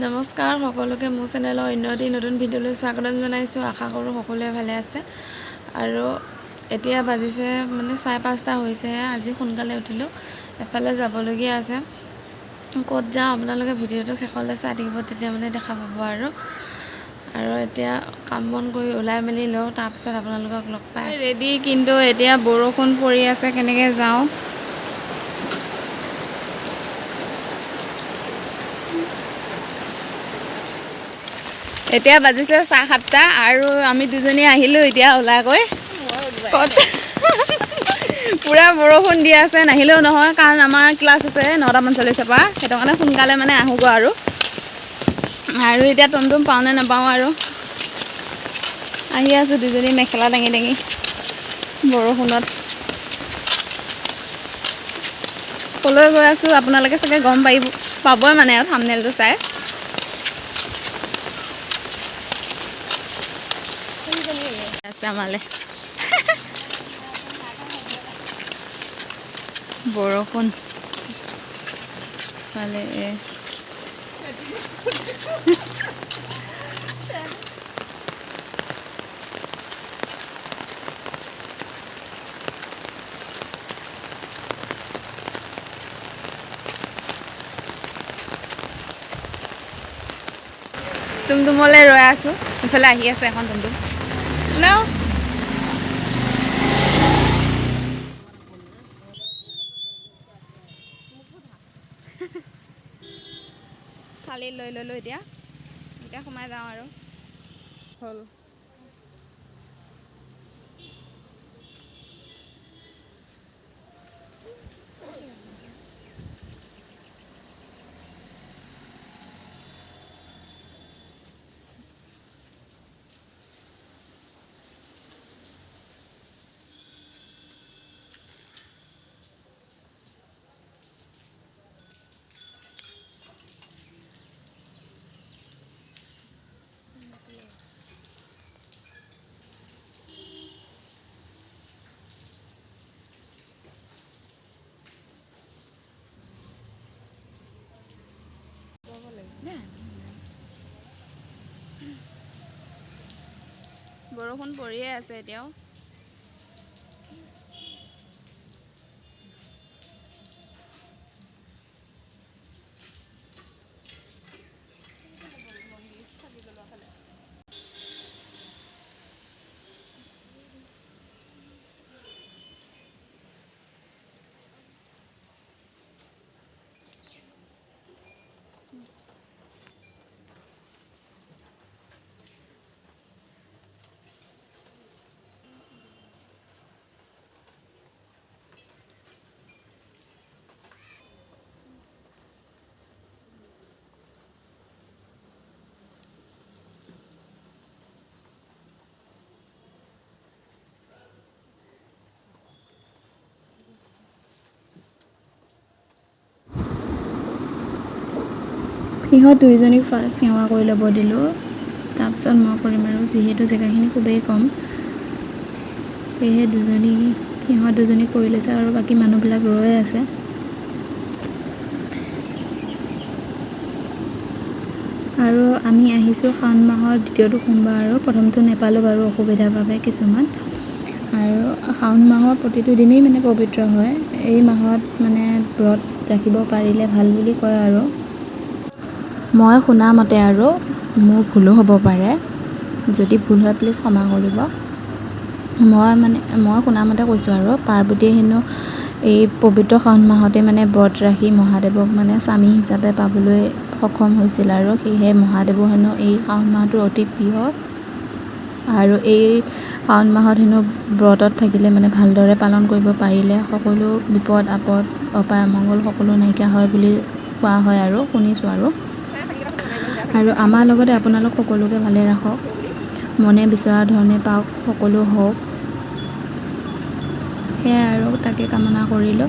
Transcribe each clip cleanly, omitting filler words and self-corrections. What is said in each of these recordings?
নমস্কাৰ সকলোকে মোৰ চেনেলৰ অন্য এটি নতুন ভিডিঅ'লৈ স্বাগতম জনাইছোঁ। আশা কৰোঁ সকলোৱে ভালে আছে। আৰু এতিয়া বাজিছে মানে 5:30 হৈছেহে। আজি সোনকালে উঠিলোঁ, এফালে যাবলগীয়া আছে। ক'ত যাওঁ আপোনালোকে ভিডিঅ'টো শেষলৈ চাই থাকিব, তেতিয়া মানে দেখা পাব। আৰু এতিয়া কাম বন কৰি ওলাই মেলি লওঁ, তাৰপিছত আপোনালোকক লগ পাই ৰেডি। কিন্তু এতিয়া বৰষুণ পৰি আছে, কেনেকৈ যাওঁ। এতিয়া বাজিছে 7:30 আৰু আমি দুজনী আহিলোঁ এতিয়া ওলাই গৈ। ক'ত পূৰা বৰষুণ দি আছে, নাহিলেও নহয়, কাৰণ আমাৰ ক্লাছ আছে 9:45 পৰা। সেইটো কাৰণে সোনকালে মানে আহোঁগৈ আৰু এতিয়া টমটম পাওঁ নে নাপাওঁ আৰু আহি আছোঁ দুজনী মেখেলা দাঙি দাঙি বৰষুণত। ক'লৈ গৈ আছোঁ আপোনালোকে চাগে গম পাবই মানে আৰু থাম্বনেইলটো চাই। আমালে বৰষুণ ফালে টুমটুমলৈ ৰৈ আছোঁ। ইফালে আহি আছে এখন টুমটুম। থালি লৈ ল'লোঁ, এতিয়া সোমাই যাওঁ আৰু হ'ল। বৰষুণ পৰিয়ে আছে এতিয়াও। সিহঁত দুইজনীক ফাৰ্ষ্ট সেৱা কৰি ল'ব দিলোঁ, তাৰপিছত মই কৰিম আৰু যিহেতু জেগাখিনি খুবেই কম, সেয়েহে সিহঁত দুজনী কৰি লৈছে আৰু বাকী মানুহবিলাক ৰৈ আছে। আৰু আমি আহিছোঁ শাওণ মাহৰ দ্বিতীয়টো সোমবাৰ, আৰু প্ৰথমটো নেপালোঁ বাৰু অসুবিধাৰ বাবে কিছুমান। আৰু শাওণ মাহৰ প্ৰতিটো দিনেই মানে পবিত্ৰ হয়। এই মাহত মানে ব্ৰত ৰাখিব পাৰিলে ভাল বুলি কয় আৰু মই শুনা মতে, আৰু মোৰ ভুলো হ'ব পাৰে, যদি ভুল হয় প্লিজ ক্ষমা কৰিব। মই শুনা মতে কৈছোঁ আৰু পাৰ্বতীয়ে হেনো এই পবিত্ৰ শাওণ মাহতে মানে ব্ৰত ৰাখি মহাদেৱক মানে স্বামী হিচাপে পাবলৈ সক্ষম হৈছিল, আৰু সেয়েহে মহাদেৱৰ হেনো এই শাওণ মাহটো অতি প্ৰিয়। আৰু এই শাওণ মাহত হেনো ব্ৰতত থাকিলে মানে ভালদৰে পালন কৰিব পাৰিলে সকলো বিপদ আপদ অপায় অমংগল সকলো নাইকিয়া হয় বুলি কোৱা হয় আৰু শুনিছোঁ। আৰু আমাৰ লগতে আপোনালোক সকলোকে ভালে ৰাখক, মনে বিচৰা ধৰণে পাওক, সকলো হওক, সেয়াই আৰু তাকে কামনা কৰিলোঁ।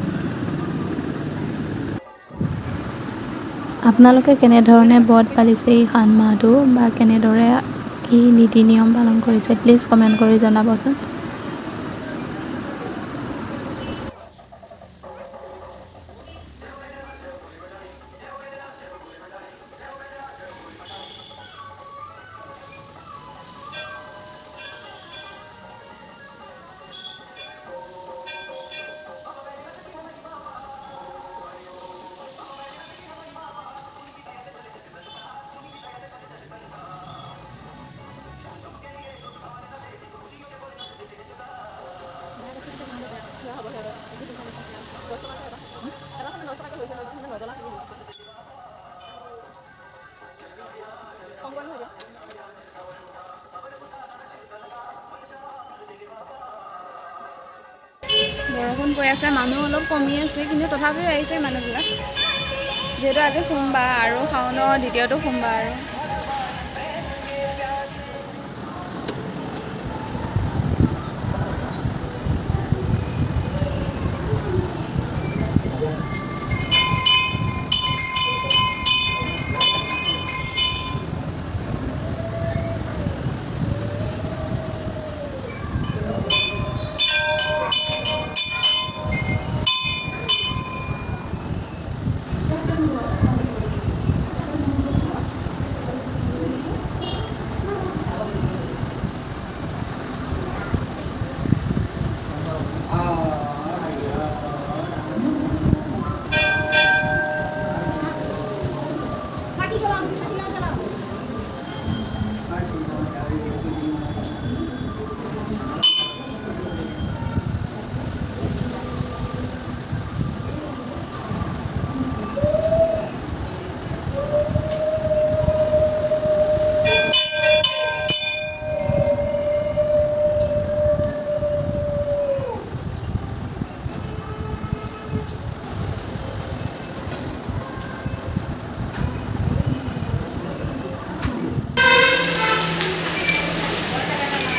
আপোনালোকে কেনেধৰণে ব্ৰত পালিছে এই শাওণ মাহটো, বা কেনেদৰে কি নীতি নিয়ম পালন কৰিছে, প্লিজ কমেণ্ট কৰি জনাবচোন। গৈ আছে, মানুহ অলপ কমি আছে, কিন্তু তথাপিও আহিছে মানুহবিলাক, যিহেতু আজি সোমবাৰ আৰু শাওনৰ দ্বিতীয়টো সোমবাৰ আৰু।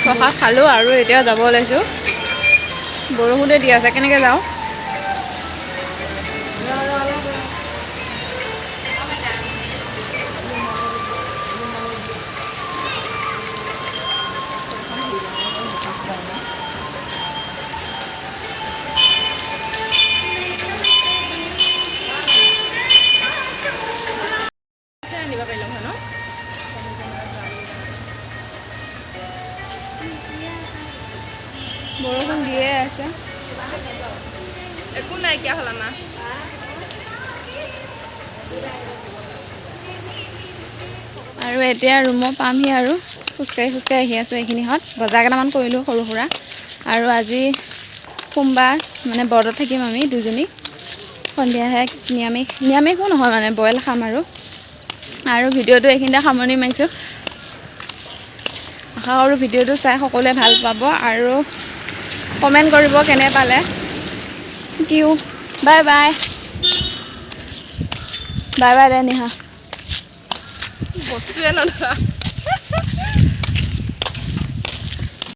প্ৰসাদ খালোঁ আৰু এতিয়া যাব ওলাইছোঁ। বৰষুণে দি আছে, কেনেকৈ যাওঁ? আনিব পাৰিলোঁ হয় ন? বৰষুণ দিয়ে আছে, একো নাইকিয়া হ'ল আমাৰ। আৰু এতিয়া ৰুমত পামহি আৰু খোজকাঢ়ি আহি আছোঁ। এইখিনিহঁত বজাৰ কেইটামান কৰিলোঁ সৰু সুৰা, আৰু আজি সোমবাৰ মানে ব্ৰতত থাকিম আমি দুজনী। সন্ধিয়াহে নিৰামিষো নহয় মানে বইল খাম আৰু ভিডিঅ'টো এইখিনিতে সামৰণি মাৰিছোঁ। আশা কৰোঁ ভিডিঅ'টো চাই সকলোৱে ভাল পাব আৰু কমেণ্ট কৰিব কেনে পালে। Thank U, bye bye. Bye bye দে নিহা, বস্তুৱে নধৰা।